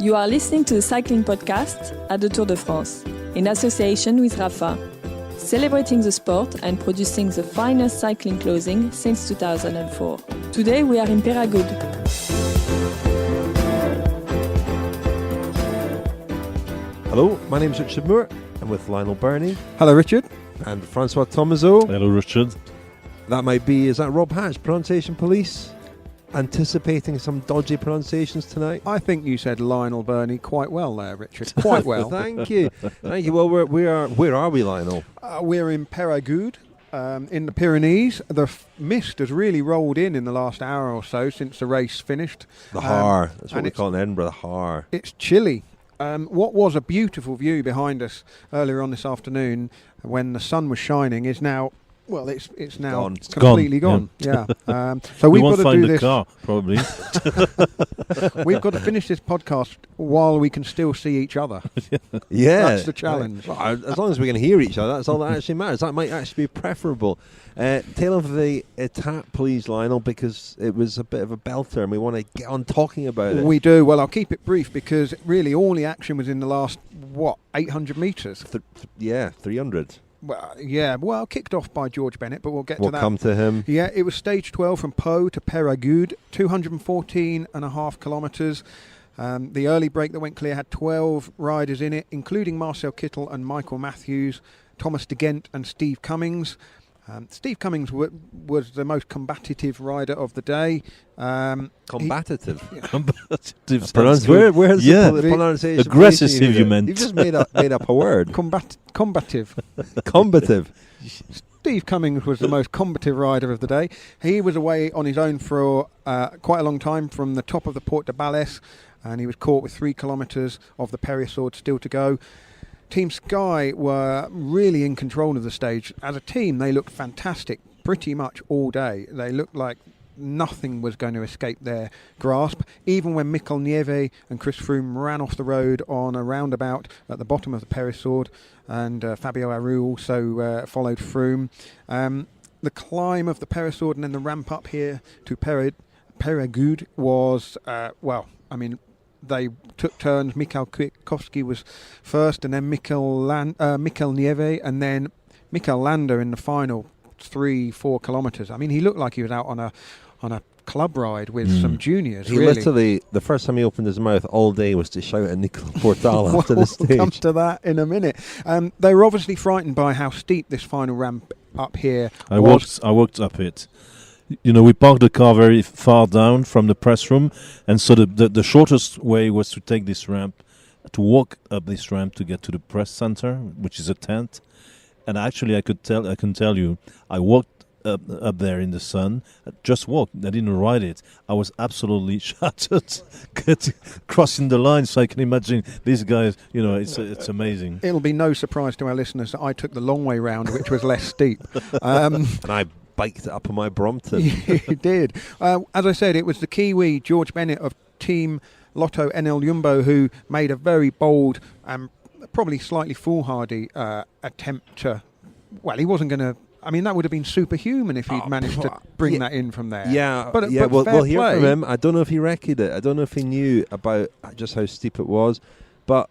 You are listening to the cycling podcast at the Tour de France, in association with Rafa, celebrating the sport and producing the finest cycling clothing since 2004. Today we are in Peyragudes. Hello, my name is Richard Moore. I'm with Lionel Birnie. Hello, Richard. And François Thomazeau. Hello, Richard. That might be, is that Rob Hatch, pronunciation police? Anticipating some dodgy pronunciations tonight? I think you said Lionel Birnie quite well there, Richard. Quite well. Thank you. Thank you. Well, where are we, Lionel? We're in Peyragudes, in the Pyrenees. The mist has really rolled in the last hour or so since the race finished. The Har. That's what we call in Edinburgh, the Har. It's chilly. What was a beautiful view behind us earlier on this afternoon when the sun was shining is now... Well, it's now gone. Completely gone. Yeah. So we've got to do this. Car, probably. We've got to finish this podcast while we can still see each other. Yeah, that's the challenge. Well, as long as we can hear each other, that's all that actually matters. That might actually be preferable. Tale of the attack, please, Lionel, because it was a bit of a belter, and we want to get on talking about it. We do. Well, I'll keep it brief because really all the action was in the last 800 metres. 300. Well, kicked off by George Bennett, but we'll get to that. We'll come to him. Yeah, it was stage 12 from Pau to Peyragudes, 214.5 kilometres. The early break that went clear had 12 riders in it, including Marcel Kittel and Michael Matthews, Thomas de Gent and Steve Cummings. Steve Cummings was the most combative rider of the day. Combative? Combative. Where's the pronunciation? Aggressive, you meant. You've just made up a word. Combative. Combative. Steve Cummings was the most combative rider of the day. He was away on his own for quite a long time from the top of the Porte de Balès, and he was caught with 3 kilometres of the Peyragudes still to go. Team Sky were really in control of the stage. As a team, they looked fantastic pretty much all day. They looked like nothing was going to escape their grasp. Even when Mikel Nieve and Chris Froome ran off the road on a roundabout at the bottom of the Peyragudes, and Fabio Aru also followed Froome. The climb of the Peyragudes and then the ramp up here to Peyragudes was, they took turns. Michał Kwiatkowski was first, and then Mikel Nieve, and then Mikel Landa in the final 3-4 kilometres. I mean, he looked like he was out on a club ride with some juniors. He literally, the first time he opened his mouth all day was to shout at Nicola Portal after the stage. We'll come to that in a minute. They were obviously frightened by how steep this final ramp up here was. I walked up it. You know, we parked the car very far down from the press room, and so the shortest way was to take this ramp, to walk up this ramp to get to the press center, which is a tent. And actually, I can tell you, I walked up there in the sun. I just walked. I didn't ride it. I was absolutely shattered crossing the line. So I can imagine these guys. You know, it's amazing. It'll be no surprise to our listeners that I took the long way round, which was less steep. And I biked it up on my Brompton. You did. As I said, it was the Kiwi George Bennett of Team Lotto NL Jumbo who made a very bold and probably slightly foolhardy attempt to... Well, he wasn't going to... I mean, that would have been superhuman if he'd managed to bring that in from there. Yeah, but we'll hear from him. I don't know if he reckoned it. I don't know if he knew about just how steep it was, but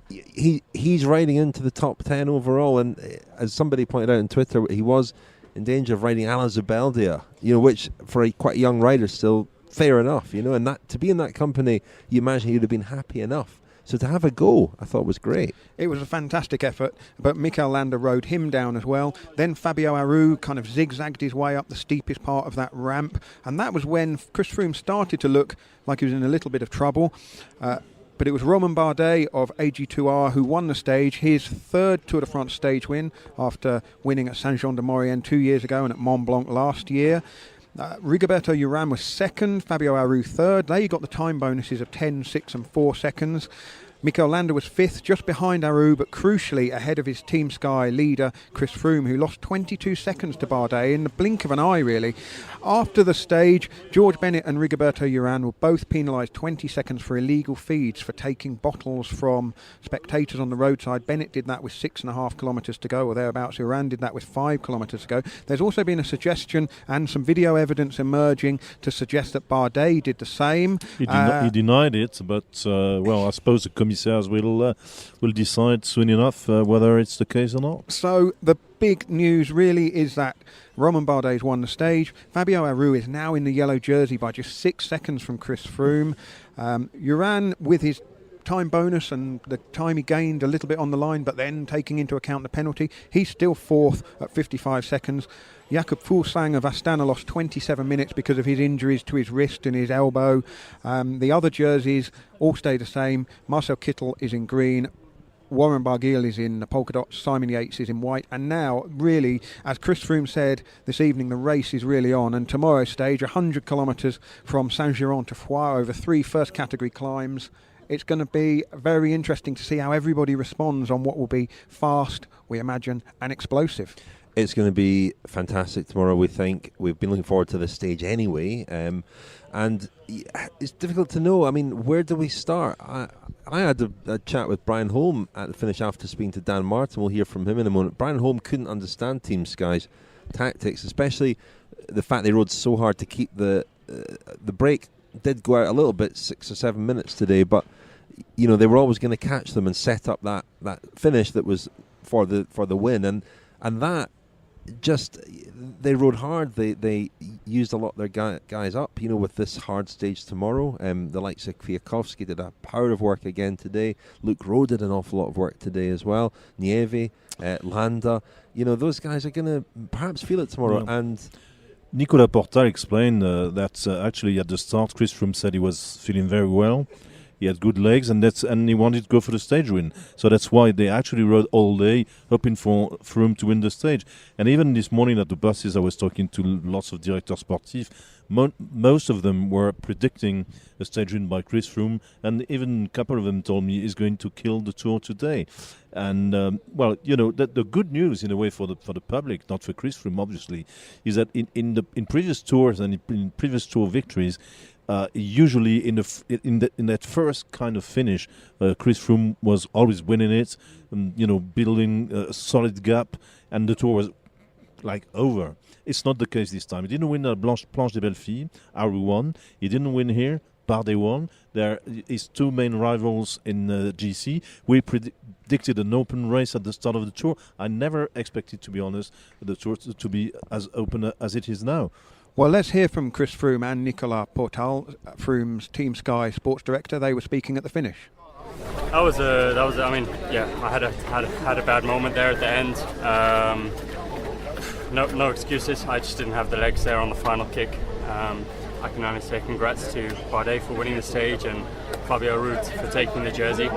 he's riding into the top 10 overall, and as somebody pointed out on Twitter, he was in danger of riding Alain Zubeldia, which for a quite young rider still fair enough, and that to be in that company, you imagine he'd have been happy enough. So to have a go, I thought was great. It was a fantastic effort, but Mikel Landa rode him down as well. Then Fabio Aru kind of zigzagged his way up the steepest part of that ramp, and that was when Chris Froome started to look like he was in a little bit of trouble. But it was Romain Bardet of AG2R who won the stage, his third Tour de France stage win after winning at Saint-Jean-de-Maurienne 2 years ago and at Mont Blanc last year. Rigoberto Urán was second, Fabio Aru third. They got the time bonuses of 10, 6 and 4 seconds. Mikel Landa was 5th, just behind Aru, but crucially ahead of his Team Sky leader, Chris Froome, who lost 22 seconds to Bardet in the blink of an eye, really. After the stage, George Bennett and Rigoberto Urán were both penalised 20 seconds for illegal feeds for taking bottles from spectators on the roadside. Bennett did that with 6.5 kilometres to go, or thereabouts. Urán did that with 5 kilometres to go. There's also been a suggestion and some video evidence emerging to suggest that Bardet did the same. He denied it, but I suppose the commissaires will decide soon enough whether it's the case or not. So the big news really is that Romain Bardet's won the stage. Fabio Aru is now in the yellow jersey by just 6 seconds from Chris Froome. Urán, with his time bonus and the time he gained a little bit on the line, but then taking into account the penalty, he's still 4th at 55 seconds. Jakob Fuglsang of Astana lost 27 minutes because of his injuries to his wrist and his elbow. The other jerseys all stay the same. Marcel Kittel is in green. Warren Barguil is in the polka dots, Simon Yates is in white, and now, really, as Chris Froome said this evening, the race is really on. And tomorrow's stage, 100 kilometres from Saint-Girons to Foix over 3 first-category climbs. It's going to be very interesting to see how everybody responds on what will be fast, we imagine, and explosive. It's going to be fantastic tomorrow, we think. We've been looking forward to this stage anyway. And it's difficult to know. I mean, where do we start? I had a chat with Brian Holm at the finish after speaking to Dan Martin. We'll hear from him in a moment. Brian Holm couldn't understand Team Sky's tactics, especially the fact they rode so hard to keep the break did go out a little bit, 6 or 7 minutes today, but you know they were always going to catch them and set up that finish that was for the win, and that just they rode hard. They used a lot of their guys up, you know, with this hard stage tomorrow. The likes of Kwiatkowski did a power of work again today. Luke Rowe did an awful lot of work today as well. Nieve, Landa, you know, those guys are going to perhaps feel it tomorrow. Yeah. And Nicolas Portal explained that actually at the start Chris Froome said he was feeling very well. He had good legs, and he wanted to go for the stage win. So that's why they actually rode all day, hoping for Froome to win the stage. And even this morning at the buses, I was talking to lots of directors sportifs. Most of them were predicting a stage win by Chris Froome, and even a couple of them told me he's going to kill the Tour today. And the good news in a way for the public, not for Chris Froome obviously, is that in previous tours and in previous Tour victories, usually in that first kind of finish, Chris Froome was always winning it, building a solid gap, and the Tour was like over. It's not the case this time. He didn't win at Planche des Belles Filles. Aru won. He didn't win here. Bardet won. There his two main rivals in GC. We predicted an open race at the start of the Tour. I never expected, to be honest, the Tour to be as open as it is now. Well, let's hear from Chris Froome and Nicolas Portal, Froome's Team Sky sports director. They were speaking at the finish. I had a bad moment there at the end. No excuses. I just didn't have the legs there on the final kick. I can only say congrats to Bardet for winning the stage and Fabio Aru for taking the jersey.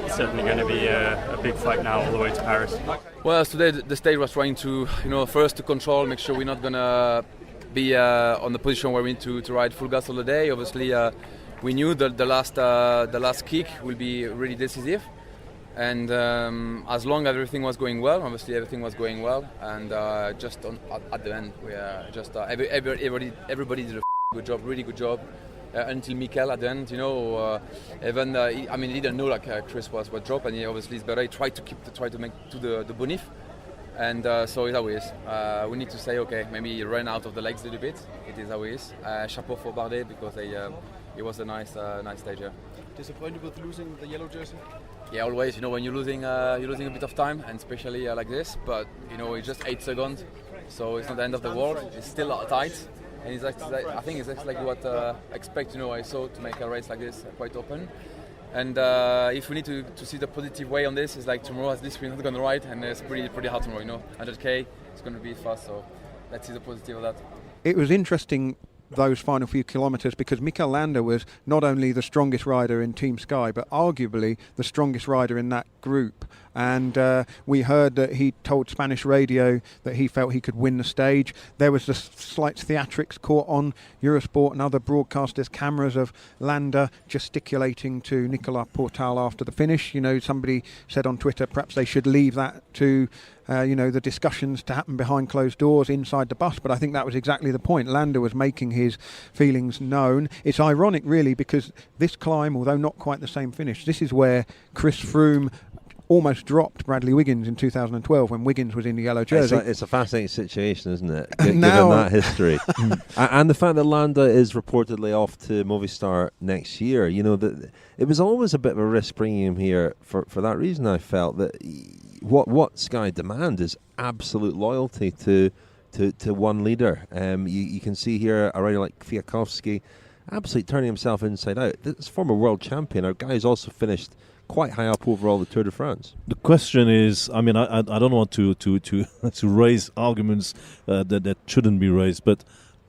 It's certainly going to be a big fight now all the way to Paris. Well, today the stage was trying to, first to control, make sure we're not going to be on the position where we need to ride full gas all the day. Obviously, we knew that the last kick will be really decisive. And as long as everything was going well, obviously everything was going well, and just at the end, we just everybody did a good job, really good job, until Mikel at the end. He didn't know Chris was dropped, and he obviously is better. He tried to make to the bonif, and so it's how it is. We need to say okay, maybe he ran out of the legs a little bit. It is how it is. Chapeau for Bardet because it was a nice stage. Yeah. Disappointed with losing the yellow jersey? Yeah, always. When you're losing a bit of time, and especially like this. But it's just 8 seconds, so it's not the end of the world. It's still tight, and it's I think it's like what expect. I saw to make a race like this quite open. And if we need to see the positive way on this, it's like tomorrow at least we're not going to ride, and it's pretty hard tomorrow. 100k, it's going to be fast. So let's see the positive of that. It was interesting, those final few kilometres, because Mikel Landa was not only the strongest rider in Team Sky but arguably the strongest rider in that group. And we heard that he told Spanish radio that he felt he could win the stage. There was the slight theatrics caught on Eurosport and other broadcasters' cameras of Landa gesticulating to Nicolas Portal after the finish. You know, somebody said on Twitter perhaps they should leave that to the discussions to happen behind closed doors inside the bus, but I think that was exactly the point. Landa was making his feelings known. It's ironic, really, because this climb, although not quite the same finish, this is where Chris Froome almost dropped Bradley Wiggins in 2012 when Wiggins was in the yellow jersey. It's a fascinating situation, isn't it? Given that history. And the fact that Landa is reportedly off to Movistar next year, you know, that it was always a bit of a risk bringing him here for that reason. I felt that what Sky demand is absolute loyalty to one leader. You can see here a rider like Kwiatkowski absolutely turning himself inside out. This former world champion, our guy's also finished quite high up overall the Tour de France. The question is, I mean, I don't want to raise arguments that shouldn't be raised, but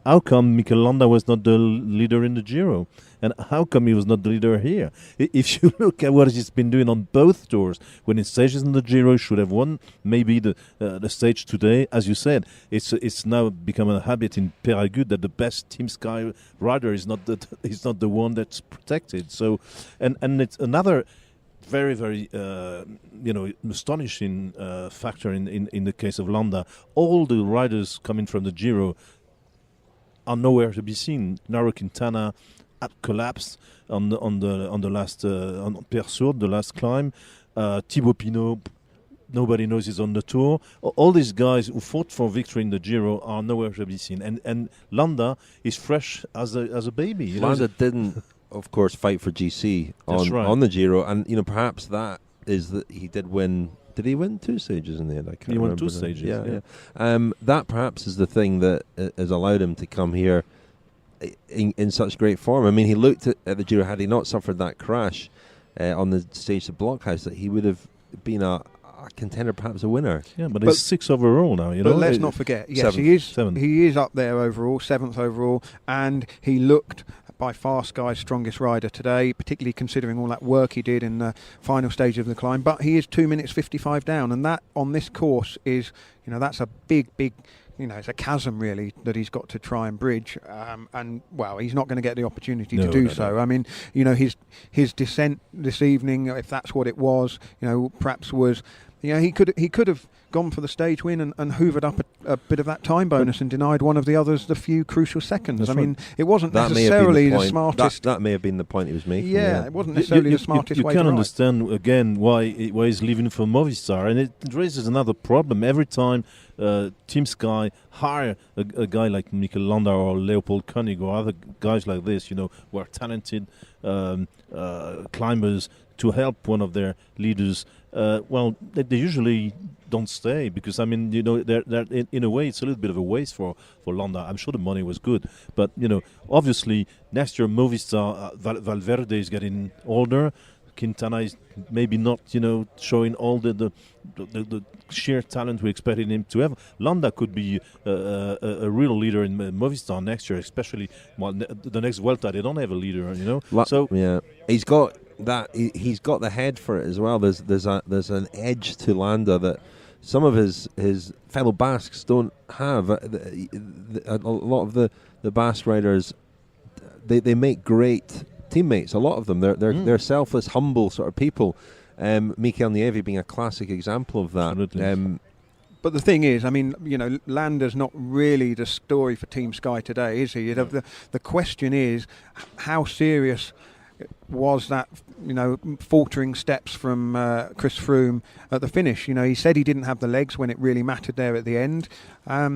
how come Mikel Landa was not the leader in the Giro? And how come he was not the leader here? If you look at what he's been doing on both tours, winning stages in the Giro, he should have won maybe the stage today. As you said, it's now become a habit in Peyragudes that the best Team Sky rider is not the one that's protected. So, and it's another very, very, astonishing factor in the case of Landa. All the riders coming from the Giro are nowhere to be seen. Nairo Quintana collapsed on the last on Peyragudes, the last climb. Thibaut Pinot, nobody knows he's on the Tour. All these guys who fought for victory in the Giro are nowhere to be seen. And Landa is fresh as a baby. Landa didn't, of course, fight for GC on the Giro, and perhaps that is that he did win. Did he win 2 stages in the end? I can't remember. He won 2 stages. Yeah. That perhaps is the thing that has allowed him to come here in such great form. I mean, he looked at the Giro. Had he not suffered that crash on the stage at Blockhouse, that he would have been a contender, perhaps a winner. Yeah, but he's 6th overall now. But let's not forget. Yes, he is up there overall, 7th overall, and he looked by far Sky's strongest rider today, particularly considering all that work he did in the final stage of the climb. But he is 2 minutes 55 down, and that on this course is, that's a big, it's a chasm really that he's got to try and bridge. And well, he's not going to get the opportunity to do so. No. I mean, his descent this evening, if that's what it was, perhaps was. He could have gone for the stage win and hoovered up a bit of that time bonus and denied one of the others the few crucial seconds. That's I mean, it wasn't necessarily the smartest. That may have been the point he was making. Yeah, it wasn't necessarily the smartest way to ride. You can understand again why he's leaving for Movistar, and it raises another problem every time Team Sky hire a guy like Mikel Landa or Leopold Koenig or other guys like this, who are talented climbers to help one of their leaders. They usually don't stay because, I mean, they're in a way it's a little bit of a waste for Landa. I'm sure the money was good, but obviously next year Movistar, Valverde is getting older. Quintana is maybe not, showing all the sheer talent we expected him to have. Landa could be a real leader in Movistar next year, especially the next Vuelta. They don't have a leader, he's got that. He's got the head for it as well. There's an edge to Landa that some of his fellow Basques don't have. A lot of the Basque riders, they make great teammates. A lot of them, they're selfless, humble sort of people. Mikel Nieve being a classic example of that. Absolutely. But the thing is, I mean, Landa's not really the story for Team Sky today, is he? The question is, how serious was that, faltering steps from Chris Froome at the finish? He said he didn't have the legs when it really mattered there at the end. I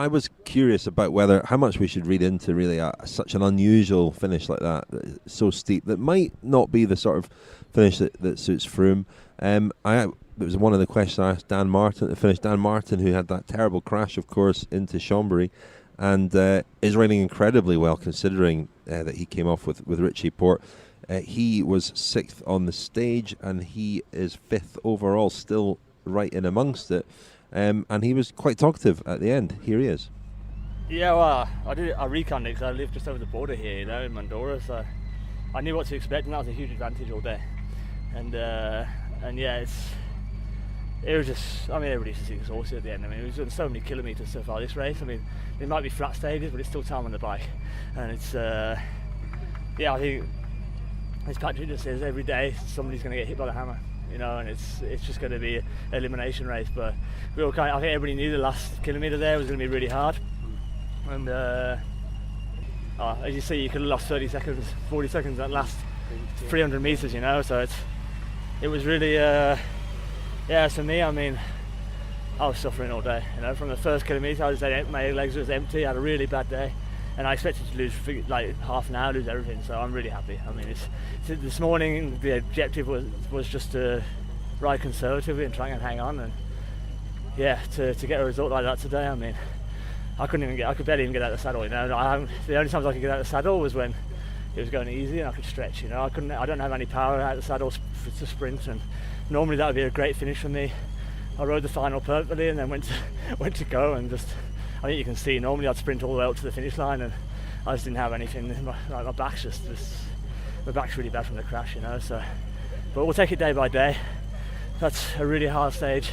was curious about how much we should read into really such an unusual finish like that, so steep, that might not be the sort of finish that suits Froome. It was one of the questions I asked Dan Martin at the finish. Dan Martin, who had that terrible crash, of course, into Chambéry, and is riding incredibly well considering that he came off with Richie Porte. He was 6th on the stage, and he is 5th overall, still right in amongst it. And he was quite talkative at the end. Here he is. Yeah, well, I reconned it because I live just over the border here, in Mandora, so I knew what to expect, and that was a huge advantage all day. And And yeah, it was just, I mean, everybody's just exhausted at the end. I mean, we've done so many kilometres so far this race. I mean, it might be flat stages, but it's still time on the bike. And it's, yeah, I think, as Patrick just says, every day somebody's going to get hit by the hammer, you know, and it's just going to be an elimination race. But we all I think everybody knew the last kilometre there was going to be really hard. And as you see, you could have lost 30 seconds, 40 seconds that last 300 metres, you know, so it was really, yeah, for me, I mean, I was suffering all day, you know, from the first kilometre, my legs was empty, I had a really bad day, and I expected to lose like half an hour, lose everything, so I'm really happy. I mean, this morning the objective was just to ride conservatively and try and hang on, and yeah, to get a result like that today, I mean, I could barely even get out of the saddle, you know. The only times I could get out of the saddle was when it was going easy and I could stretch, you know. I don't have any power out of the saddle to sprint, and normally that would be a great finish for me. I rode the final perfectly and then went to go, and just, I think you can see, normally I'd sprint all the way up to the finish line, and I just didn't have anything. My back's my back's really bad from the crash, you know. So, but we'll take it day by day. That's a really hard stage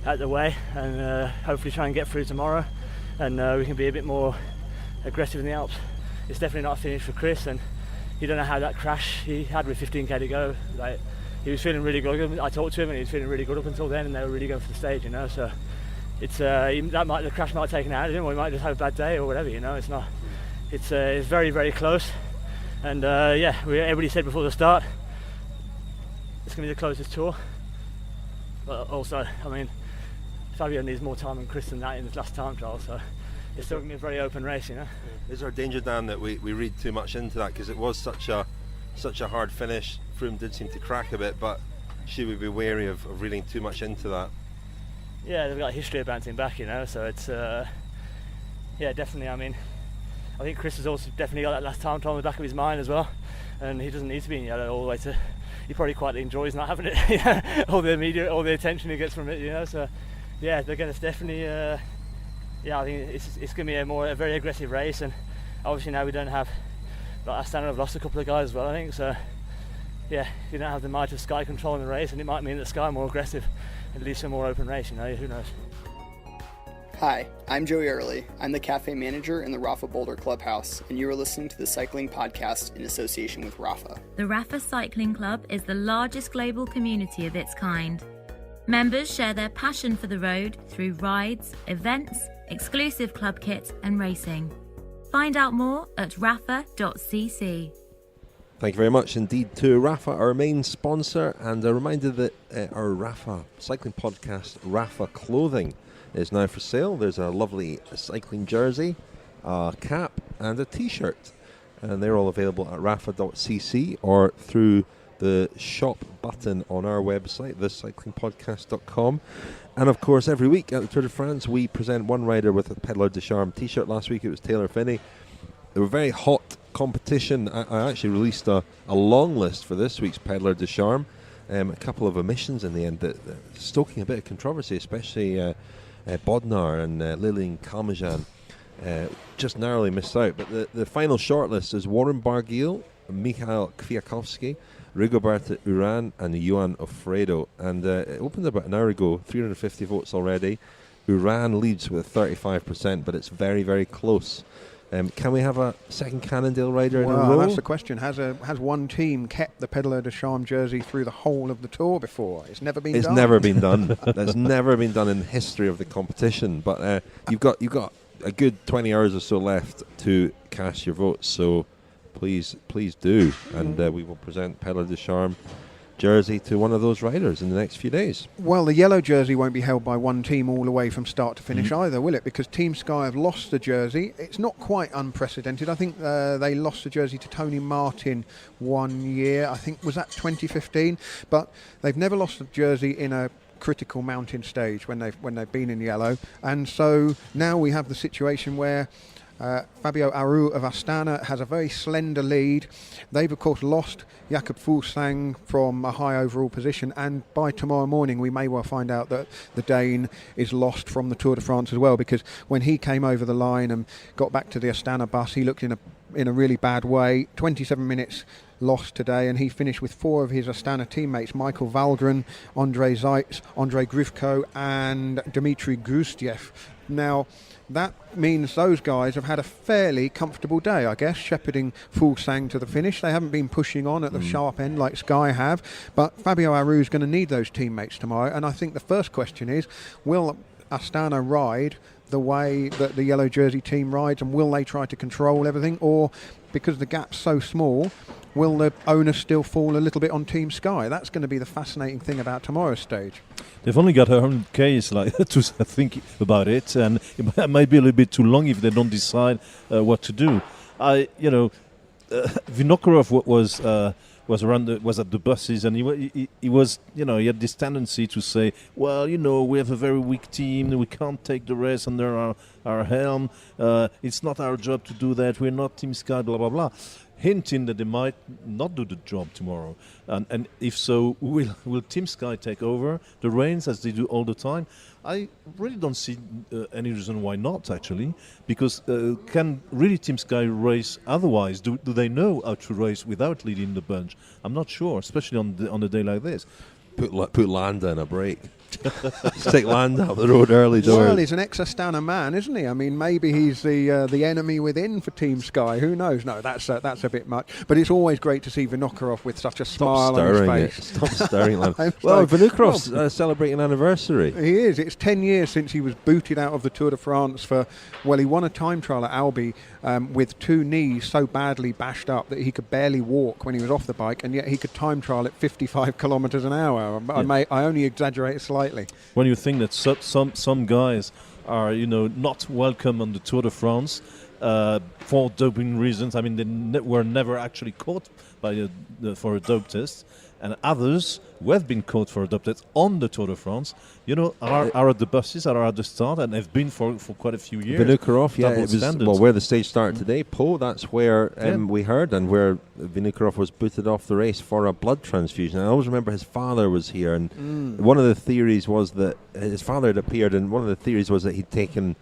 out the way, and hopefully try and get through tomorrow, and we can be a bit more aggressive in the Alps. It's definitely not a finish for Chris, and you don't know how that crash he had with 15k to go. Like, he was feeling really good. I talked to him, and he was feeling really good up until then, and they were really going for the stage, you know. So it's the crash might have taken out of him, or he might just have a bad day or whatever, you know. It's not. It's very, very close, and yeah, everybody said before the start it's going to be the closest tour. But also, I mean, Fabio needs more time than Chris than that in his last time trial, so it's still going to be a very open race, you know. Is there a danger, Dan, that we read too much into that, because it was such a hard finish? Froome did seem to crack a bit, but should we be wary of reading too much into that? Yeah, they've got a history of bouncing back, you know, so it's yeah, definitely. I mean, I think Chris has also definitely got that last time trial in the back of his mind as well, and he doesn't need to be in yellow all the way to. He probably quite enjoys not having it, you know, all the media, all the attention he gets from it, you know. So yeah, they're going to definitely. Yeah, I think it's going to be a very aggressive race, and obviously now we don't have. Like Astana have lost a couple of guys as well, I think. So yeah, you don't have the might of Sky controlling the race, and it might mean that Sky are more aggressive and leads to a more open race. You know, who knows? Hi, I'm Joey Early. I'm the cafe manager in the Rafa Boulder Clubhouse, and you are listening to the Cycling Podcast in association with Rafa. The Rafa Cycling Club is the largest global community of its kind. Members share their passion for the road through rides, events, exclusive club kit and racing. Find out more at rafa.cc. Thank you very much indeed to Rafa, our main sponsor, and a reminder that our Rafa Cycling Podcast, Rafa Clothing, is now for sale. There's a lovely cycling jersey, a cap and a t-shirt, and they're all available at rafa.cc or through the shop button on our website, thecyclingpodcast.com. And of course, every week at the Tour de France we present one rider with a Pedlar de Charme t-shirt. Last week it was Taylor Phinney. They were very hot competition. I actually released a long list for this week's Pedlar de Charme. A couple of omissions in the end that stoking a bit of controversy, especially Bodnar and Lilian Kalmajan just narrowly missed out. But the final shortlist is Warren Barguil, Michael Kwiatkowski, Rigoberto Urán and Johan Ofredo. And it opened about an hour ago, 350 votes already. Urán leads with 35%, but it's very, very close. Can we have a second Cannondale rider in a row? That's the question. Has one team kept the Pedlar de Charme jersey through the whole of the tour before? It's never been done. It's never been done. That's never been done in the history of the competition. But you've got a good 20 hours or so left to cast your votes. So please do, and we will present Pedlar de Charme jersey to one of those riders in the next few days. Well, the yellow jersey won't be held by one team all the way from start to finish either, will it? Because Team Sky have lost the jersey. It's not quite unprecedented. I think they lost the jersey to Tony Martin one year. I think, was that 2015? But they've never lost the jersey in a critical mountain stage when they've been in yellow. And so now we have the situation where Fabio Aru of Astana has a very slender lead. They've of course lost Jakob Fuglsang from a high overall position, and by tomorrow morning we may well find out that the Dane is lost from the Tour de France as well, because when he came over the line and got back to the Astana bus, he looked in a really bad way. 27 minutes lost today, and he finished with 4 of his Astana teammates: Michael Valgren, Andrei Zeitz, Andrei Grivko and Dmitry Grustiev. Now, that means those guys have had a fairly comfortable day, I guess, shepherding Fuglsang to the finish. They haven't been pushing on at the sharp end like Sky have, but Fabio Aru is going to need those teammates tomorrow, and I think the first question is, will Astana ride the way that the yellow jersey team rides, and will they try to control everything, or because the gap's so small, will the onus still fall a little bit on Team Sky? That's going to be the fascinating thing about tomorrow's stage. They've only got 100 Ks to think about it, and it might be a little bit too long if they don't decide what to do. Vinokurov was at the buses, and he was, he had this tendency to say, well, we have a very weak team, we can't take the rest under our helm, it's not our job to do that, we're not Team Sky, blah blah blah, hinting that they might not do the job tomorrow. And if so, will Team Sky take over the reins as they do all the time? I really don't see any reason why not, actually, because can really Team Sky race otherwise? Do they know how to race without leading the bunch? I'm not sure, especially on a day like this. Put Landa in a break. Just take Landa up the road early doors. Well, he's an ex-Astana man, isn't he? I mean, maybe he's the enemy within for Team Sky. Who knows? No, that's a bit much. But it's always great to see Vinokurov with such a smile on his face. Stop stirring it. Well, Vinokurov's celebrating an anniversary. He is. It's 10 years since he was booted out of the Tour de France for, he won a time trial at Albi with 2 knees so badly bashed up that he could barely walk when he was off the bike, and yet he could time trial at 55 kilometres an hour. Yeah. I only exaggerate slightly. When you think that some guys are not welcome on the Tour de France for doping reasons, I mean they were never actually caught for a dope test, and others who have been caught for a dope test on the Tour de France, are at the buses, are at the start, and have been for quite a few years. Vinokurov, it was where the stage started today, Po. That's where we heard, and where Vinokurov was booted off the race for a blood transfusion. I always remember his father was here, and one of the theories was that his father had appeared, and one of the theories was that he'd taken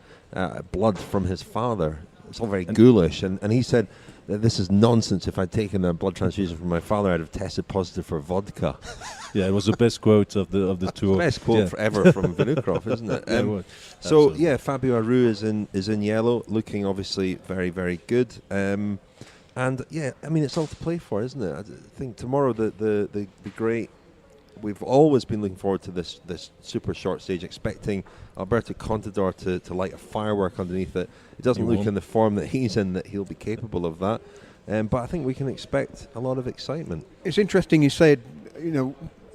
blood from his father. It's all very ghoulish, and he said, this is nonsense. If I'd taken a blood transfusion from my father, I'd have tested positive for vodka. Yeah, it was the best quote of the tour. The best quote ever from Vinokurov, isn't it? So Fabio Aru is in yellow, looking obviously very, very good. And it's all to play for, isn't it? I think tomorrow the great. We've always been looking forward to this super short stage, expecting Alberto Contador to light a firework underneath it. It doesn't look in the form that he's in that he'll be capable of that. But I think we can expect a lot of excitement. It's interesting you said,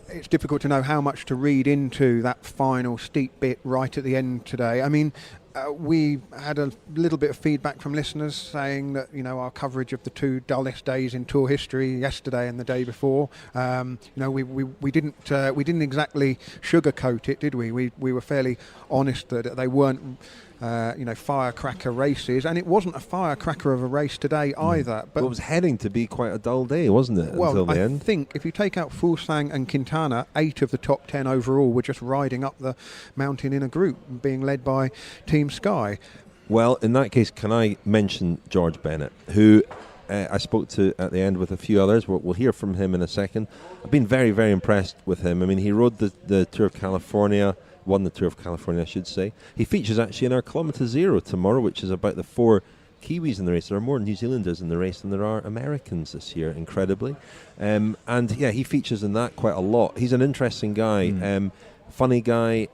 it's difficult to know how much to read into that final steep bit right at the end today. I mean, we had a little bit of feedback from listeners saying that our coverage of the 2 dullest days in Tour history, yesterday and the day before, we didn't exactly sugarcoat it, did we? We were fairly honest that they weren't firecracker races, and it wasn't a firecracker of a race today either. But it was heading to be quite a dull day, wasn't it? Until the end. I think if you take out Fuglsang and Quintana, 8 of the top 10 overall were just riding up the mountain in a group, being led by Team Sky. Well, in that case, can I mention George Bennett, who I spoke to at the end with a few others. We'll hear from him in a second. I've been very, very impressed with him. I mean, he rode the Tour of California. Won the Tour of California, I should say. He features actually in our Kilometre Zero tomorrow, which is about the 4 Kiwis in the race. There are more New Zealanders in the race than there are Americans this year, incredibly. He features in that quite a lot. He's an interesting guy, funny guy.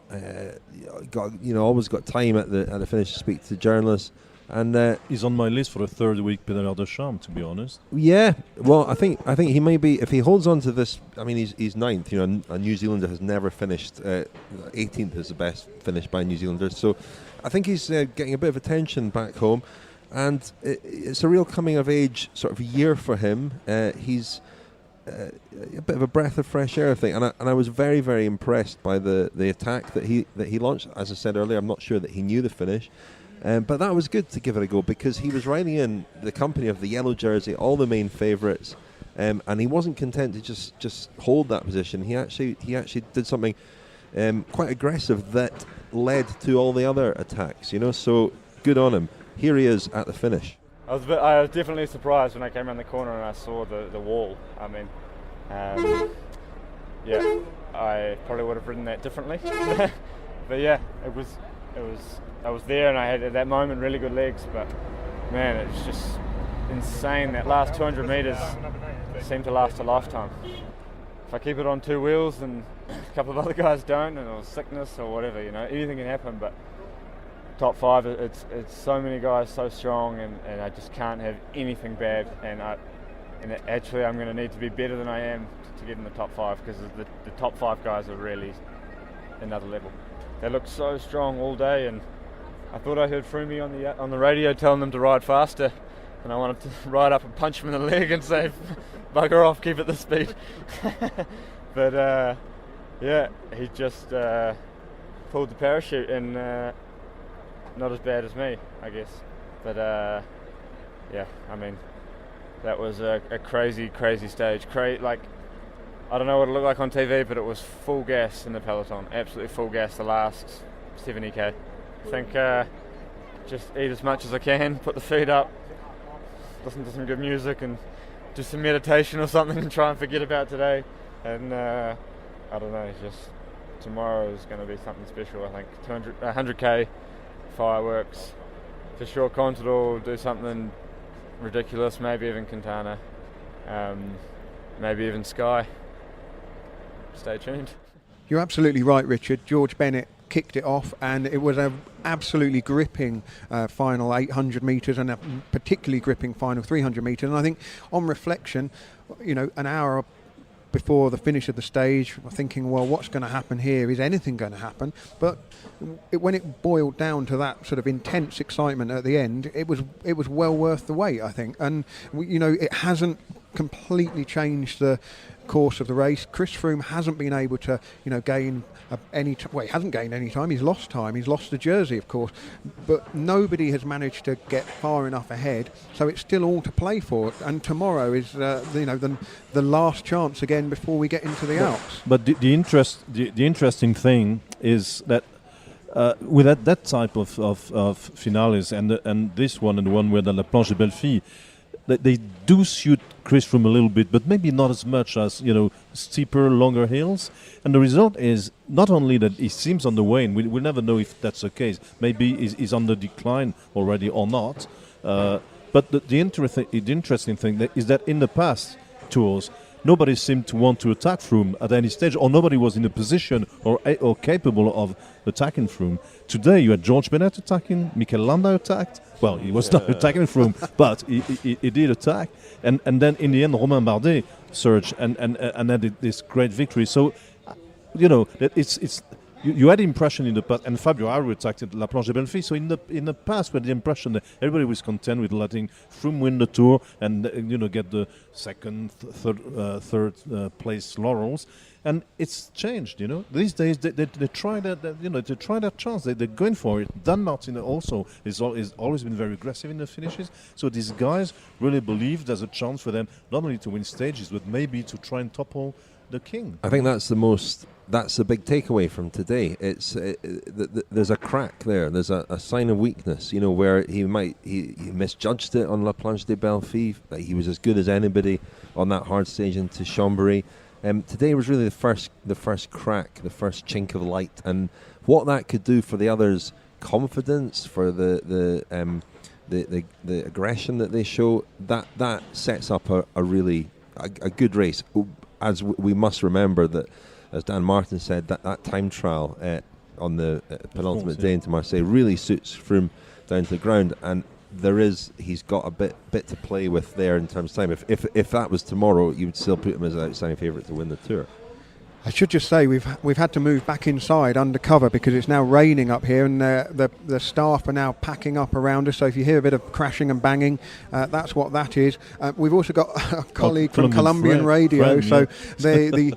Always got time at the finish to speak to journalists. And he's on my list for a 3rd week Pédaleur de Charme, to be honest. Yeah, well, I think he may be, if he holds on to this. I mean, he's 9th. A New Zealander has never finished. 18th is the best finish by a New Zealander. So I think he's getting a bit of attention back home, and it's a real coming of age sort of year for him. He's a bit of a breath of fresh air, I think, and I was very, very impressed by the attack that he launched. As I said earlier, I'm not sure that he knew the finish. But that was good to give it a go, because he was riding in the company of the yellow jersey, all the main favourites, and he wasn't content to just hold that position. He actually did something quite aggressive that led to all the other attacks. So good on him. Here he is at the finish. I was definitely surprised when I came around the corner and I saw the wall. I mean, yeah, I probably would have ridden that differently. But yeah, I was there and I had at that moment really good legs, but man, it was just insane. That last 200 metres seemed to last a lifetime. If I keep it on two wheels and a couple of other guys don't, and or sickness or whatever, anything can happen, but top five, it's so many guys so strong, and I just can't have anything bad, and actually I'm going to need to be better than I am to get in the top five, because the top five guys are really another level. They look so strong all day, and I thought I heard Froome on the radio telling them to ride faster, and I wanted to ride up and punch him in the leg and say, bugger off, keep at this speed. But yeah, he just pulled the parachute, and not as bad as me, I guess. But yeah, I mean, that was a crazy stage. I don't know what it looked like on TV, but it was full gas in the peloton, absolutely full gas the last 70k. I think just eat as much as I can, put the feet up, listen to some good music, and do some meditation or something, and try and forget about today. And I don't know, just tomorrow is going to be something special. I think 100k, fireworks, for sure. Contador, do something ridiculous, maybe even Quintana, maybe even Sky. Stay tuned. You're absolutely right, Richard. George Bennett kicked it off, and it was an absolutely gripping final 800 metres and a particularly gripping final 300 metres. And I think on reflection, an hour before the finish of the stage, thinking, well, what's going to happen here? Is anything going to happen? But when it boiled down to that sort of intense excitement at the end, it was well worth the wait, I think. And it hasn't completely changed the course of the race. Chris Froome hasn't been able to gain he hasn't gained any time. He's lost time. He's lost the jersey, of course, but nobody has managed to get far enough ahead, so it's still all to play for. And tomorrow is the last chance again before we get into the Alps. But the interesting thing is that with that type of finales and this one and the one with La Planche de Belleville, they do suit Chris Froome a little bit, but maybe not as much as steeper, longer hills. And the result is not only that he seems on the wane. We'll never know if that's the case. Maybe he's on the decline already or not. But the interesting thing is that in the past tours, nobody seemed to want to attack Froome at any stage, or nobody was in a position or capable of attacking Froome. Today you had George Bennett attacking, Mikel Landa attacked. Well, he was not attacking Froome, but he did attack. And then in the end, Romain Bardet surged and had this great victory. So, it's you had the impression in the past, and Fabio Aru attacked at La Planche de Belleville. So in the past, we had the impression that everybody was content with letting Froome win the Tour and get the second, third place laurels. And it's changed, These days they try that, they try that chance. They're going for it. Dan Martin also is always been very aggressive in the finishes. So these guys really believe there's a chance for them not only to win stages, but maybe to try and topple the king. I think that's the big takeaway from today. It's there's a crack there. There's a sign of weakness, where he misjudged it on La Planche de Belleville. He was as good as anybody on that hard stage into Chambéry. Today was really the first crack, the first chink of light, and what that could do for the others' confidence, for the aggression that they show, that sets up a really good race. As we must remember that, as Dan Martin said, that time trial on the penultimate day into Marseille really suits Froome down to the ground, and he's got a bit to play with there in terms of time. If that was tomorrow, you would still put him as an outstanding favourite to win the Tour. I should just say we've had to move back inside undercover because it's now raining up here, and the staff are now packing up around us. So if you hear a bit of crashing and banging, that's what that is. We've also got a colleague from Colombian Radio, so the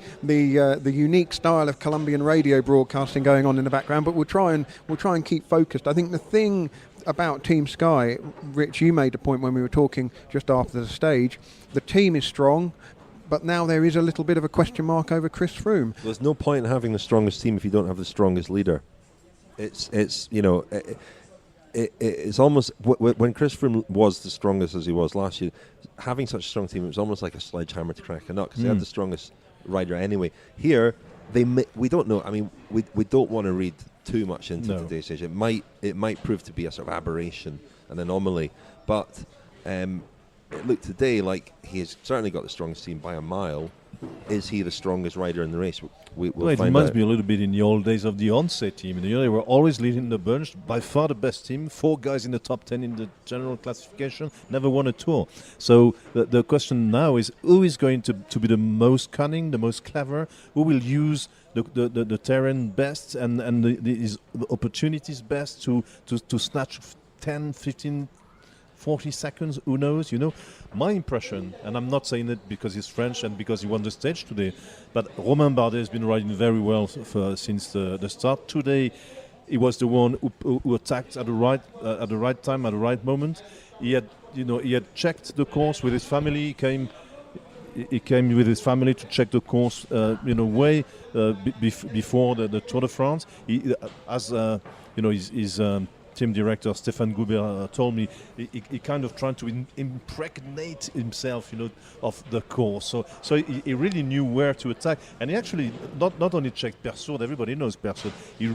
unique style of Colombian radio broadcasting going on in the background. But we'll try and keep focused. I think the thing about Team Sky, Rich, you made the point when we were talking just after the stage. The team is strong, but now there is a little bit of a question mark over Chris Froome. There's no point in having the strongest team if you don't have the strongest leader. it's almost when Chris Froome was the strongest as he was last year, having such a strong team, it was almost like a sledgehammer to crack a nut because they had the strongest rider anyway. Here, we don't know. I mean, we don't want to read too much into today's stage. It might prove to be a sort of aberration, an anomaly. But it looked today like he has certainly got the strongest team by a mile. Is he the strongest rider in the race? We'll it find must out. be a little bit in the old days of the Onset team. They were always leading the bunch, by far the best team, 4 guys in the top 10 in the general classification, never won a tour. So the question now is, who is going to be the most cunning, the most clever, who will use the terrain best and the opportunities best to snatch 10, 15, 40 seconds, who knows, My impression, and I'm not saying it because he's French and because he won the stage today, but Romain Bardet has been riding very well since the start. Today, he was the one who attacked at the right time, at the right moment. He had checked the course with his family. He came with his family to check the course, way before the Tour de France. His team director Stéphane Goubert told me he kind of trying to impregnate himself, of the course. So he really knew where to attack, and he actually not only checked Peyragudes. Everybody knows Peyragudes. He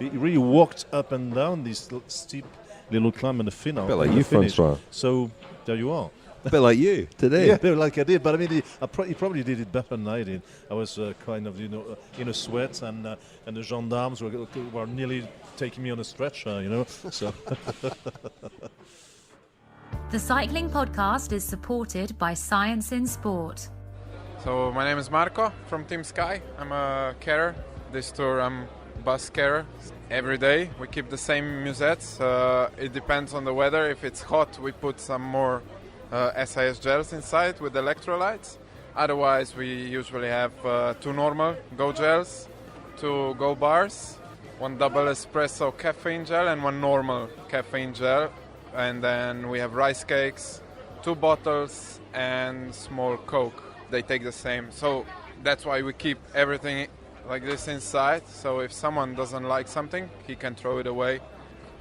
really walked up and down this steep little climb in the final. A bit like you, François. So there you are. A bit like you today. Yeah, a bit like I did, but I mean, he probably did it better than I did. I was kind of, in a sweat, and the gendarmes were nearly taking me on a stretcher, So. The Cycling Podcast is supported by Science in Sport. So my name is Marco from Team Sky. I'm a carer. This tour I'm bus carer. Every day we keep the same musettes. It depends on the weather. If it's hot, we put some more SIS gels inside with electrolytes. Otherwise, we usually have 2 normal Go gels, 2 Go bars, 1 double espresso caffeine gel and 1 normal caffeine gel. And then we have rice cakes, 2 bottles and small Coke. They take the same. So that's why we keep everything like this inside. So if someone doesn't like something, he can throw it away.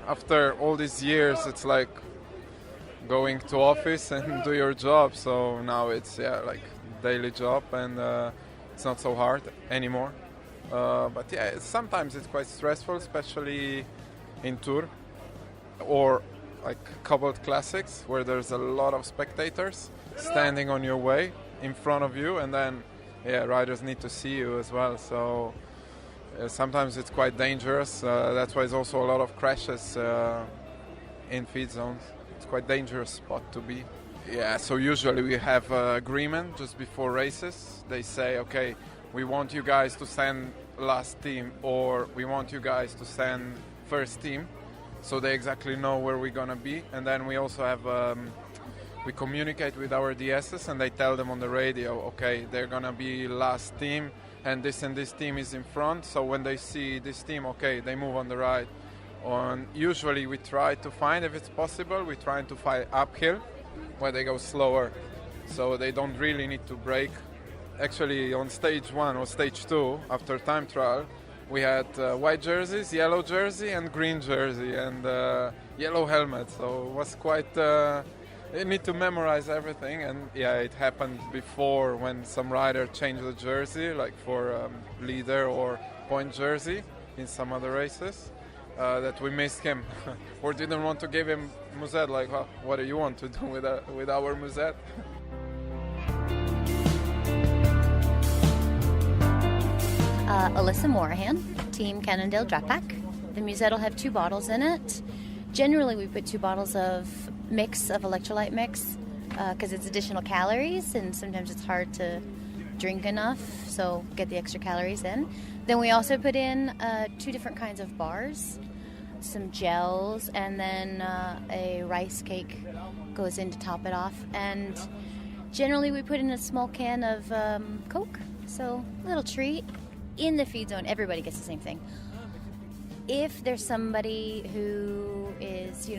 After all these years, it's like going to office and do your job. So now it's like daily job, and it's not so hard anymore. But sometimes it's quite stressful, especially in Tour or like coupled classics where there's a lot of spectators standing on your way in front of you, and then riders need to see you as well. So sometimes it's quite dangerous. That's why there's also a lot of crashes in feed zones. It's quite dangerous spot to be. Yeah, so usually we have agreement just before races. They say, okay, we want you guys to send last team, or we want you guys to send first team, so they exactly know where we're gonna be. And then we also have we communicate with our DSs, and they tell them on the radio, okay, they're gonna be last team and this team is in front, so when they see this team, okay, they move on the right. Usually we try to find, if it's possible, we try to find uphill where they go slower, so they don't really need to brake. Actually, on stage 1 or stage 2, after time trial, we had white jerseys, yellow jersey and green jersey, and yellow helmet, so it was quite you need to memorize everything. And it happened before when some rider changed the jersey, like for leader or point jersey in some other races, that we missed him or didn't want to give him musette, like, well, what do you want to do with our musette? Alyssa Morahan, Team Cannondale Drop Pack. The musette will have 2 bottles in it. Generally, we put 2 bottles of electrolyte mix, because it's additional calories, and sometimes it's hard to drink enough, so get the extra calories in. Then we also put in 2 different kinds of bars, some gels, and then a rice cake goes in to top it off. And generally, we put in a small can of Coke, so a little treat. In the feed zone, everybody gets the same thing. If there's somebody who is,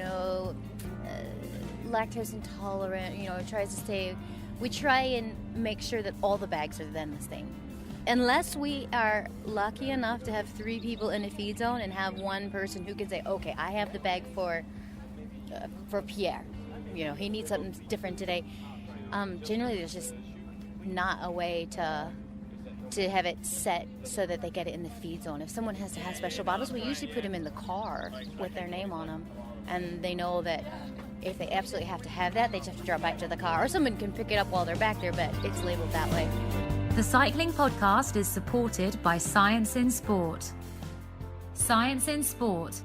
lactose intolerant, tries to stay, we try and make sure that all the bags are then the same. unless we are lucky enough to have 3 people in a feed zone and have one person who can say, okay, I have the bag for Pierre. You know, he needs something different today. Generally, there's just not a way to have it set so that they get it in the feed zone. If someone has to have special bottles, we usually put them in the car with their name on them, and they know that if they absolutely have to have that, they just have to drive back to the car, or someone can pick it up while they're back there, but it's labeled that way. The Cycling Podcast is supported by Science in Sport. Science in Sport.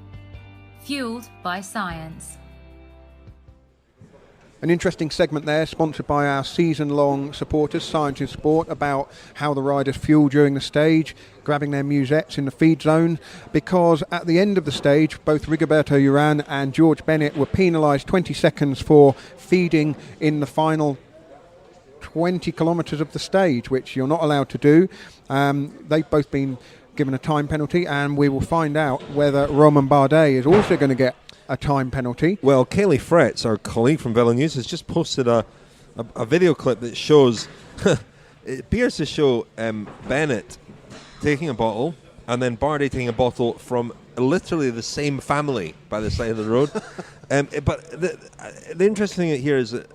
Fueled by science. An interesting segment there, sponsored by our season-long supporters, Science in Sport, about how the riders fuel during the stage, grabbing their musettes in the feed zone, because at the end of the stage, both Rigoberto Urán and George Bennett were penalised 20 seconds for feeding in the final 20 kilometres of the stage, which you're not allowed to do. They've both been given a time penalty, and we will find out whether Romain Bardet is also going to get a time penalty. Well, Kaylee Fretz, our colleague from Velo News, has just posted a video clip that shows it appears to show Bennett taking a bottle and then Bardet taking a bottle from literally the same family by the side of the road. But the interesting thing here is that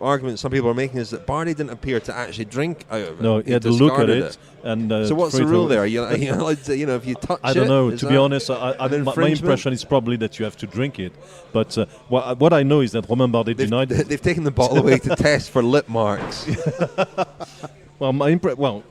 argument some people are making is that Bardet didn't appear to actually drink out of it. No, he had to look at it. And so what's the rule there? Are you allowed to, if you touch it? I don't know. To be honest, my impression is probably that you have to drink it. But what I know is that Romain Bardet denied it. They've taken the bottle away to test for lip marks. Well,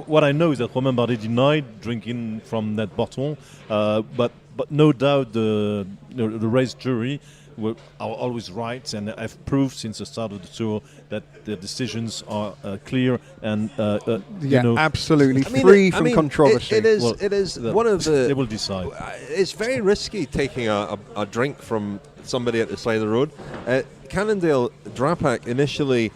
what I know is that Romain Bardet denied drinking from that bottle, but no doubt the race jury are always right, and I've proved since the start of the tour that the decisions are clear and absolutely free from controversy. It is one of the. They will decide. It's very risky taking a drink from somebody at the side of the road. Cannondale Drapac initially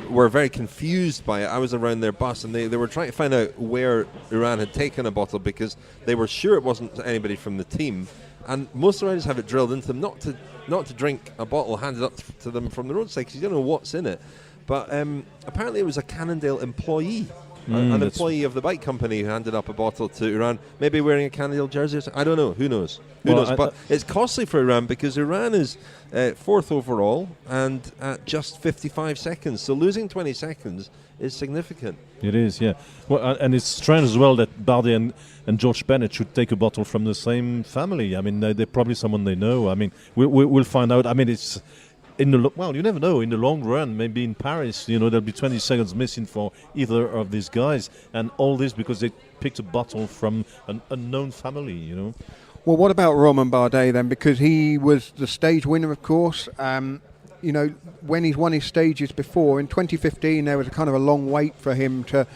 were very confused by it. I was around their bus, and they were trying to find out where Urán had taken a bottle because they were sure it wasn't anybody from the team. And most riders have it drilled into them not to drink a bottle handed up to them from the roadside because you don't know what's in it. But apparently it was a Cannondale employee, an employee of the bike company who handed up a bottle to Urán, maybe wearing a Cannondale jersey or something. I don't know. Who knows? Who knows? But it's costly for Urán because Urán is 4th overall and at just 55 seconds. So losing 20 seconds is significant. It is, yeah. Well, and it's strange as well that Bardet and George Bennett should take a bottle from the same family. I mean, they're probably someone they know. I mean, we'll find out. I mean, it's you never know. In the long run, maybe in Paris, there'll be 20 seconds missing for either of these guys, and all this because they picked a bottle from an unknown family. Well, what about Romain Bardet then? Because he was the stage winner, of course. When he's won his stages before, in 2015 there was a kind of a long wait for him to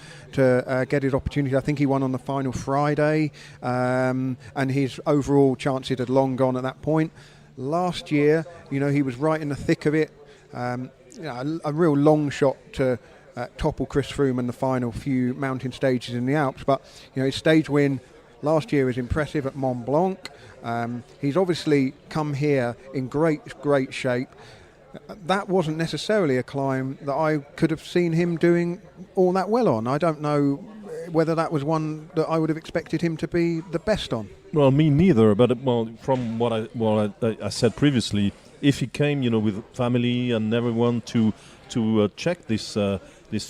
get his opportunity. I think he won on the final Friday, and his overall chances had long gone at that point. Last year, he was right in the thick of it. A real long shot to topple Chris Froome in the final few mountain stages in the Alps. But his stage win last year was impressive at Mont Blanc. He's obviously come here in great shape. That wasn't necessarily a climb that I could have seen him doing all that well on. I don't know whether that was one that I would have expected him to be the best on. Well, me neither. But from what I said previously, if he came, with family and everyone to check this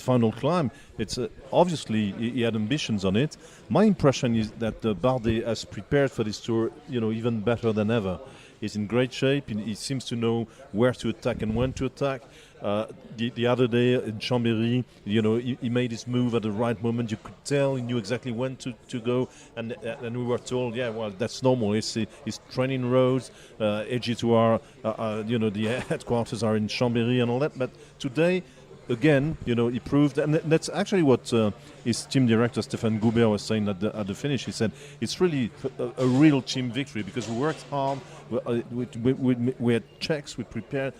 final climb, it's obviously he had ambitions on it. My impression is that Bardet has prepared for this tour, even better than ever. He's in great shape. He seems to know where to attack and when to attack. The other day in Chambéry, he made his move at the right moment. You could tell he knew exactly when to go. And we were told, that's normal. It's training roads. AG2R, the headquarters are in Chambéry and all that. But today, again, he proved, and that's actually what his team director Stéphane Goubert was saying at the finish. He said it's really a real team victory because we worked hard. We had checks. We prepared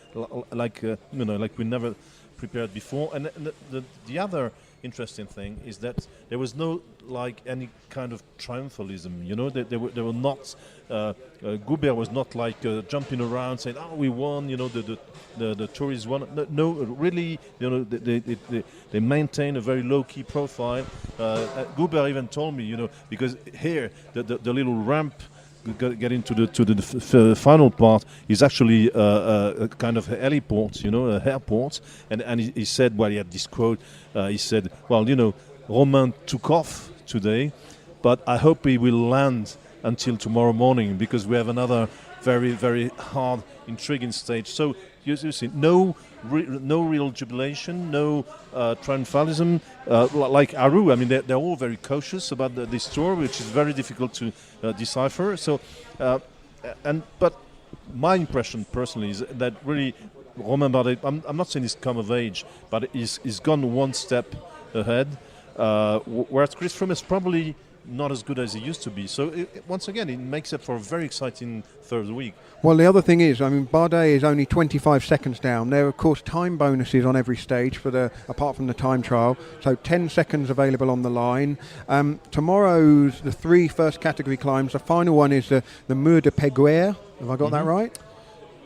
like we never prepared before. And the other interesting thing is that there was no like any kind of triumphalism. You know, they were not. Goubert was not like jumping around saying, "Oh, we won." You know, the tourists won. No, really. You know, they maintain a very low-key profile. Goubert even told me, you know, because here the little ramp getting to the final part is actually a kind of heliport, you know, a airport. And he said, well, he had this quote. He said, well, you know, Romain took off today, but I hope he will land until tomorrow morning because we have another very, very hard, intriguing stage. So you see, no real jubilation, no triumphalism. Like Aru, I mean, they're all very cautious about this tour, which is very difficult to decipher. So, but my impression personally is that really Romain Bardet, I'm not saying he's come of age, but he's gone one step ahead. Whereas Chris Froome is probably not as good as he used to be. So once again, it makes up for a very exciting third week. Well, the other thing is, I mean, Bardet is only 25 seconds down. There are, of course, time bonuses on every stage apart from the time trial. So 10 seconds available on the line. Tomorrow's the 3 first category climbs. The final one is the Mur de Peyragudes. Have I got that right?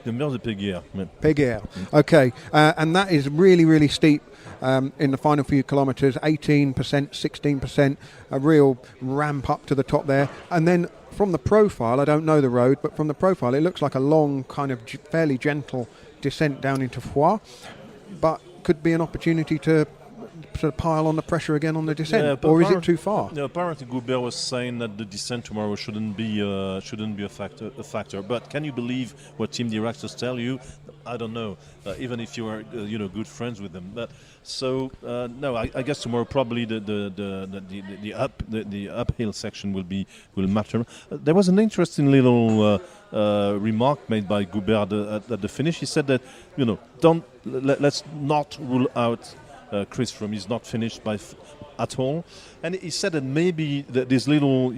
The Mur de Peyragudes. Peyragudes. Okay. And that is really, really steep. In the final few kilometres, 18%, 16%, a real ramp up to the top there. And then from the profile, I don't know the road, but from the profile, it looks like a long, kind of fairly gentle descent down into Foix, but could be an opportunity to sort of pile on the pressure again on the descent, or is it too far? No, apparently Goubert was saying that the descent tomorrow shouldn't be a factor. But can you believe what team directors tell you? I don't know. Even if you are good friends with them. But so no, I guess tomorrow probably the uphill section will matter. There was an interesting little remark made by Goubert at the finish. He said that let's not rule out Chris Froome is not finished at all, and he said that maybe this little,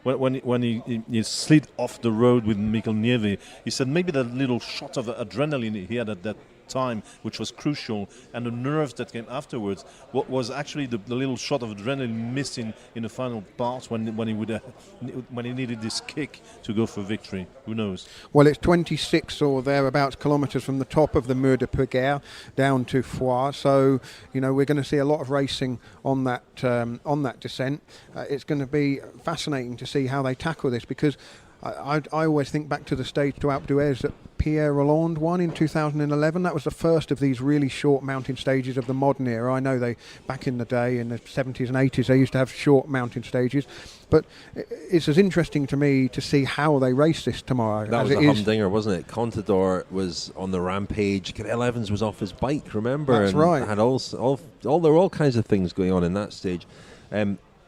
when he slid off the road with Mikel Nieve, he said maybe that little shot of adrenaline he had at that time, which was crucial, and the nerves that came afterwards, what was actually the little shot of adrenaline missing in the final part when he needed this kick to go for victory. Who knows? Well, it's 26 or thereabouts kilometres from the top of the Mur de Peyragudes down to Foix, so we're going to see a lot of racing on that descent. It's going to be fascinating to see how they tackle this, because I always think back to the stage to Alpe d'Huez that Pierre Rolland won in 2011. That was the first of these really short mountain stages of the modern era. I know back in the day, in the 70s and 80s, they used to have short mountain stages. But it's as interesting to me to see how they race this tomorrow. That was a humdinger, wasn't it? Contador was on the rampage. Cadel Evans was off his bike, remember? That's right. Had there were all kinds of things going on in that stage.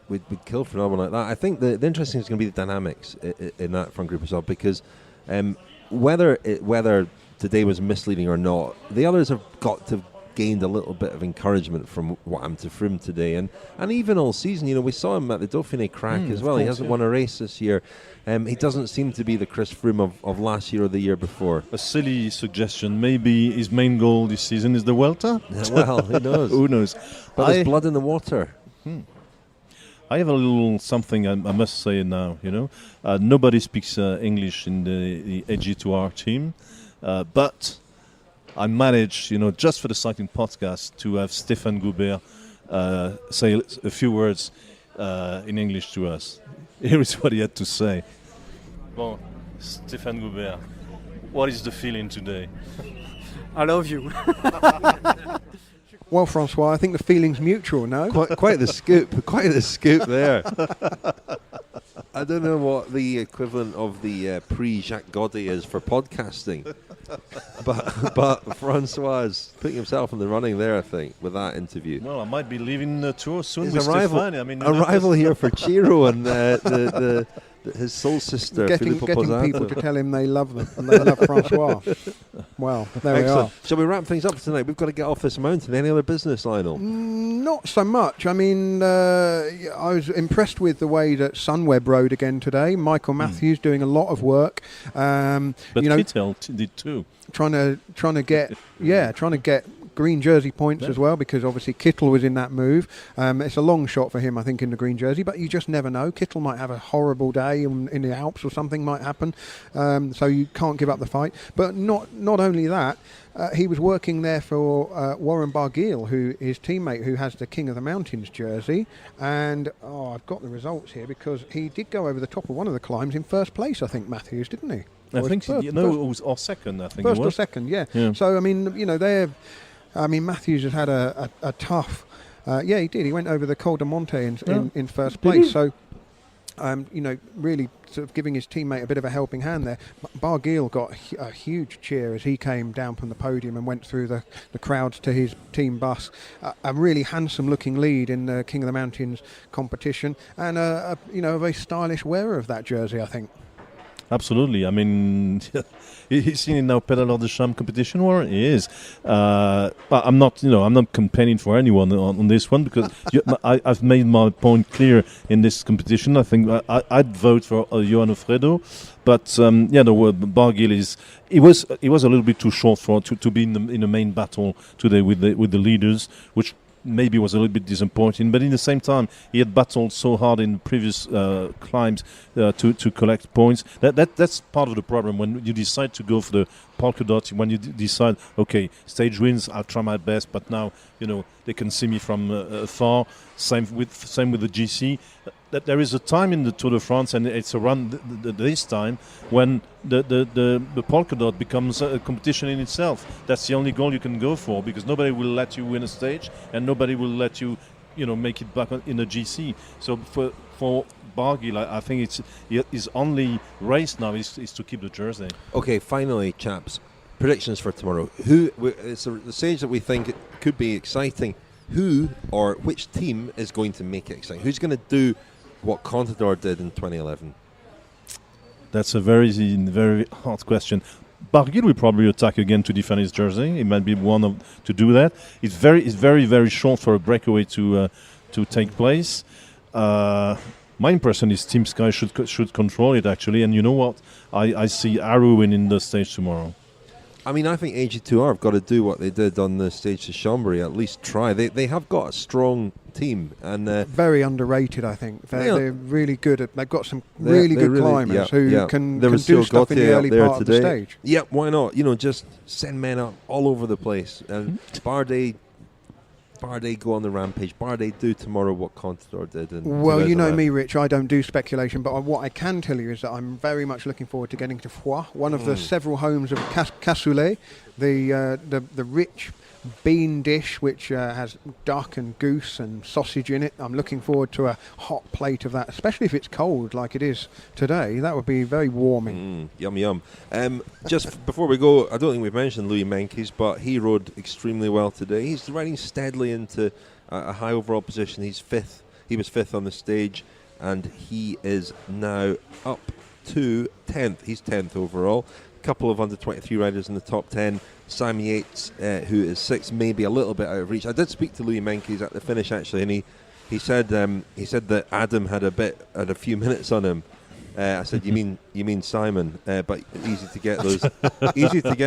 With kill phenomenon like that. I think the interesting is going to be the dynamics in that front group as well, because whether today was misleading or not, the others have got to have gained a little bit of encouragement from what happened to Froome today, and even all season. We saw him at the Dauphiné crack as well. He hasn't won a race this year. He doesn't seem to be the Chris Froome of last year or the year before. A silly suggestion. Maybe his main goal this season is the Vuelta? Well, who knows? Who knows? But there's blood in the water. I have a little something I must say now. Nobody speaks English in the AG2R team, but I managed, just for the cycling podcast, to have Stéphane Goubert say a few words in English to us. Here is what he had to say. Bon, Stéphane Goubert, what is the feeling today? I love you. Well, François, I think the feeling's mutual, no? Quite the scoop. Quite the scoop there. I don't know what the equivalent of the pre-Jacques Godet is for podcasting. But François is putting himself in the running there, I think, with that interview. Well, I might be leaving the tour soon with Stéphane. Arrival here for Ciro and his soul sister, getting people to tell him they love them and they love François. Well, there we are. Shall we wrap things up tonight? We've got to get off this mountain. Any other business, Lionel? Not so much. I mean, I was impressed with the way that Sunweb rode again today. Michael Matthews doing a lot of work. But Kittel did too. Trying to get green jersey points as well, because obviously Kittel was in that move. It's a long shot for him, I think, in the green jersey, but you just never know. Kittel might have a horrible day in the Alps, or something might happen, so you can't give up the fight. But not only that, he was working there for Warren Barguil, who his teammate, who has the King of the Mountains jersey, and I've got the results here, because he did go over the top of one of the climbs in first place, I think, Matthews, didn't he? I think it was or second. I think first it was. or second, yeah. So I mean, Matthews has had a tough. Yeah, he did. He went over the Col de Monte in first place. So, really sort of giving his teammate a bit of a helping hand there. Barguil got a huge cheer as he came down from the podium and went through the crowds to his team bus. A really handsome-looking lead in the King of the Mountains competition, and a very stylish wearer of that jersey, I think. Absolutely. I mean, he's seen it now Pedaleur de Champs competition where he is. But I'm not campaigning for anyone on this one, because I've made my point clear in this competition. I think I'd vote for Johan Alfredo, but Barguil he was a little bit too short to be in the main battle today with the leaders, which maybe was a little bit disappointing, but in the same time he had battled so hard in previous climbs to collect points. That's part of the problem when you decide to go for the polka dot. When you decide, okay, stage wins, I'll try my best, but now they can see me from afar. Same with the GC. That there is a time in the Tour de France, and it's around this time when the polka dot becomes a competition in itself. That's the only goal you can go for, because nobody will let you win a stage, and nobody will let you make it back in a GC. So for Barguil, I think his only race now is to keep the jersey. Okay, finally, chaps, predictions for tomorrow. It's the stage that we think it could be exciting. Who or which team is going to make it exciting? Who's going to do what Contador did in 2011? That's a very, very hard question. Barguil will probably attack again to defend his jersey. It might be to do that. It's very, very short for a breakaway to take place. My impression is Team Sky should control it, actually. And you know what? I see Aru winning the stage tomorrow. I mean, I think AG2R have got to do what they did on the stage to Chambéry, at least try. They have got a strong team. And very underrated, I think. They're really good. They've got some really good climbers who can do stuff in the early part of the stage. Yeah, why not? Just send men up all over the place. And Bardet go on the rampage. Bardet do tomorrow what Contador did. Well, you know me, Rich. I don't do speculation, but what I can tell you is that I'm very much looking forward to getting to Foix, one of the several homes of cassoulet, the rich bean dish which has duck and goose and sausage in it. I'm looking forward to a hot plate of that, especially if it's cold like it is today. That would be very warming. Yum yum. Just before we go, I don't think we've mentioned Louis Meintjes, but he rode extremely well today. He's riding steadily into a high overall position. He's fifth. He was fifth on the stage, and he is now up to 10th. He's 10th overall. Couple of under 23 riders in the top 10. Sam Yates, who is 6th, maybe a little bit out of reach. I did speak to Louis Meintjes at the finish, actually, and he said that Adam had a few minutes on him. I said, you mean Simon? But easy to get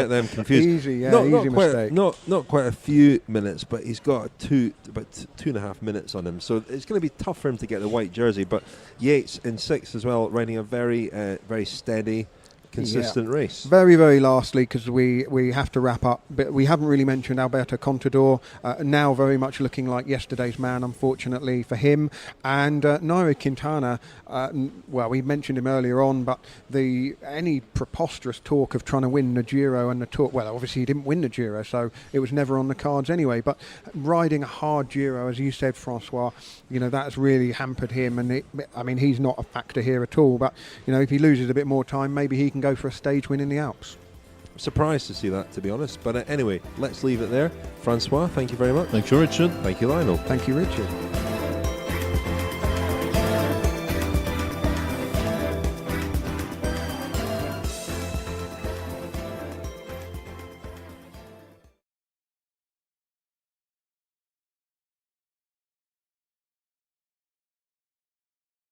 them confused. Easy mistake. Not quite a few minutes, but he's got about 2.5 minutes on him. So it's going to be tough for him to get the white jersey. But Yates in 6th as well, riding a very very steady, consistent race. Very, very lastly, because we have to wrap up, but we haven't really mentioned Alberto Contador, now very much looking like yesterday's man, unfortunately for him, and Nairo Quintana. Well, we mentioned him earlier on, but any preposterous talk of trying to win the Giro and the Tour, well, obviously he didn't win the Giro, so it was never on the cards anyway, but riding a hard Giro, as you said, François, that's really hampered him, and he's not a factor here at all, but if he loses a bit more time, maybe he can go for a stage win in the Alps. Surprised to see that, to be honest, but anyway, let's leave it there. François, thank you very much. Thank you, Richard. Thank you, Lionel. Thank you, Richard.